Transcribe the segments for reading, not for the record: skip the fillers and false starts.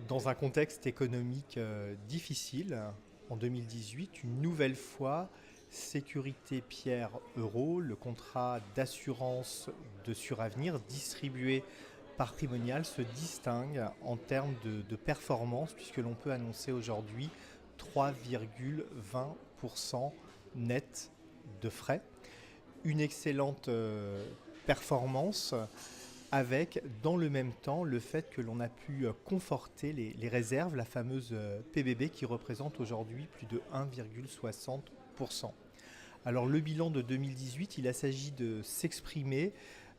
Dans un contexte économique difficile, en 2018, une nouvelle fois, Sécurité Pierre Euro, le contrat d'assurance de suravenir distribué par Primonial, se distingue en termes de performance, puisque l'on peut annoncer aujourd'hui 3,20% net de frais. Une excellente performance avec, dans le même temps, le fait que l'on a pu conforter les réserves, la fameuse PBB qui représente aujourd'hui plus de 1,60%. Alors le bilan de 2018, il a s'agit de s'exprimer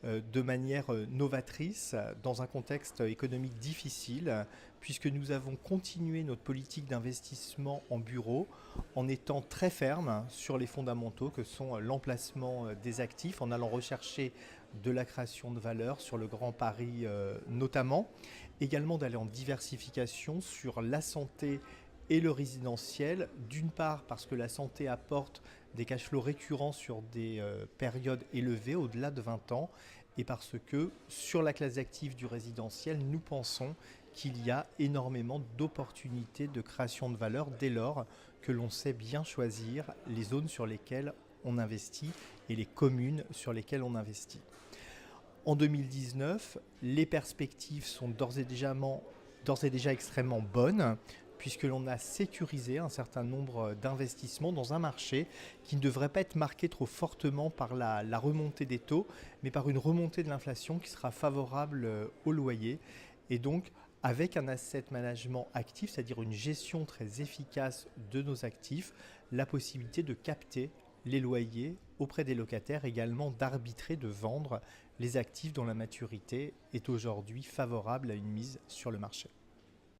de manière novatrice dans un contexte économique difficile, puisque nous avons continué notre politique d'investissement en bureau en étant très ferme sur les fondamentaux que sont l'emplacement des actifs, en allant rechercher de la création de valeur sur le Grand Paris notamment, également d'aller en diversification sur la santé et le résidentiel, d'une part parce que la santé apporte des cash flows récurrents sur des périodes élevées, au-delà de 20 ans, et parce que sur la classe active du résidentiel, nous pensons qu'il y a énormément d'opportunités de création de valeur dès lors que l'on sait bien choisir les zones sur lesquelles on investit et les communes sur lesquelles on investit. En 2019, les perspectives sont d'ores et déjà extrêmement bonnes, puisque l'on a sécurisé un certain nombre d'investissements dans un marché qui ne devrait pas être marqué trop fortement par la remontée des taux, mais par une remontée de l'inflation qui sera favorable au loyer. Et donc, avec un asset management actif, c'est-à-dire une gestion très efficace de nos actifs, la possibilité de capter les loyers auprès des locataires, également d'arbitrer, de vendre les actifs dont la maturité est aujourd'hui favorable à une mise sur le marché.